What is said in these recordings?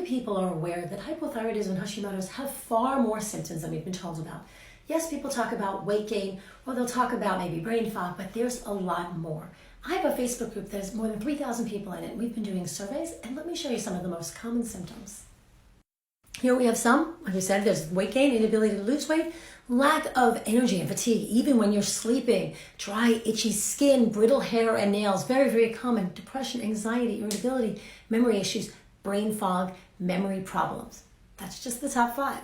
many people are aware that hypothyroidism and Hashimoto's have far more symptoms than we've been told about. Yes, people talk about weight gain, or they'll talk about maybe brain fog, but there's a lot more. I have a Facebook group that has more than 3,000 people in it. We've been doing surveys, and let me show you some of the most common symptoms. Here we have some, like we said, there's weight gain, inability to lose weight, lack of energy and fatigue, even when you're sleeping, dry, itchy skin, brittle hair and nails, very, very common, depression, anxiety, irritability, memory issues, brain fog, memory problems. That's just the top 5.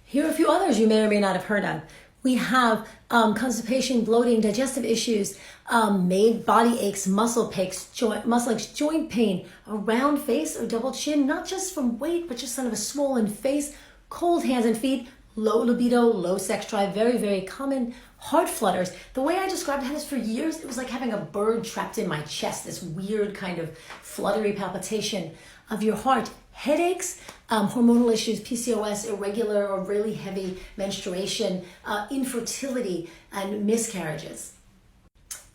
Here are a few others you may or may not have heard of. We have constipation, bloating, digestive issues, body aches, muscle aches, joint pain, a round face or double chin, not just from weight, but just kind of a swollen face, cold hands and feet, low libido, low sex drive, very, very common, heart flutters. The way I described it is for years, it was like having a bird trapped in my chest, this weird kind of fluttery palpitation of your heart. Headaches, hormonal issues, PCOS, irregular or really heavy menstruation, infertility, and miscarriages.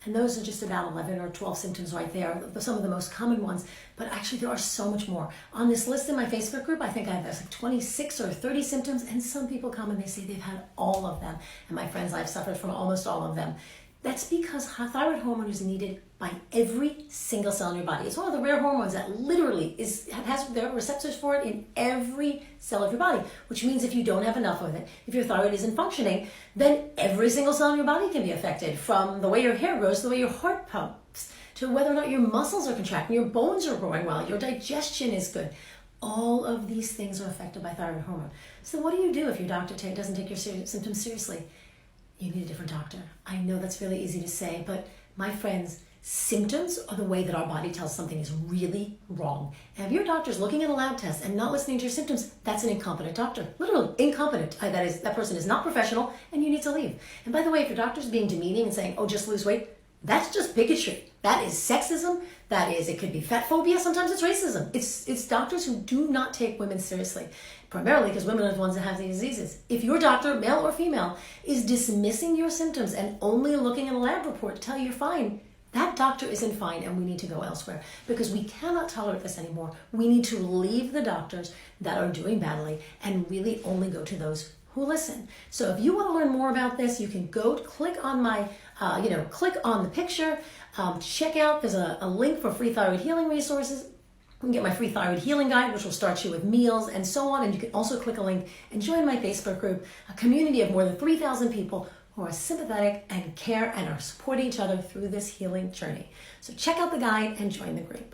And those are just about 11 or 12 symptoms right there, some of the most common ones. But actually, there are so much more. On this list in my Facebook group, I think I have like 26 or 30 symptoms, and some people come and they say they've had all of them. And my friends, I've suffered from almost all of them. That's because thyroid hormone is needed by every single cell in your body. It's one of the rare hormones that literally has there are receptors for it in every cell of your body, which means if you don't have enough of it, if your thyroid isn't functioning, then every single cell in your body can be affected, from the way your hair grows to the way your heart pumps, to whether or not your muscles are contracting, your bones are growing well, your digestion is good. All of these things are affected by thyroid hormone. So what do you do if your doctor doesn't take your symptoms seriously? You need a different doctor. I know that's really easy to say, but my friends, symptoms are the way that our body tells something is really wrong. And if your doctor's looking at a lab test and not listening to your symptoms, that's an incompetent doctor. Literally incompetent. That person is not professional, and you need to leave. And by the way, if your doctor's being demeaning and saying, oh, just lose weight, that's just bigotry. That is sexism. It could be fat phobia. Sometimes it's racism. It's doctors who do not take women seriously, primarily because women are the ones that have these diseases. If your doctor, male or female, is dismissing your symptoms and only looking at a lab report to tell you you're fine, that doctor isn't fine, and we need to go elsewhere because we cannot tolerate this anymore. We need to leave the doctors that are doing badly and really only go to those who listen. So if you want to learn more about this, you can go click on my, click on the picture, check out, there's a link for free thyroid healing resources. You can get my free thyroid healing guide, which will start you with meals and so on. And you can also click a link and join my Facebook group, a community of more than 3,000 people who are sympathetic and care and are supporting each other through this healing journey. So check out the guide and join the group.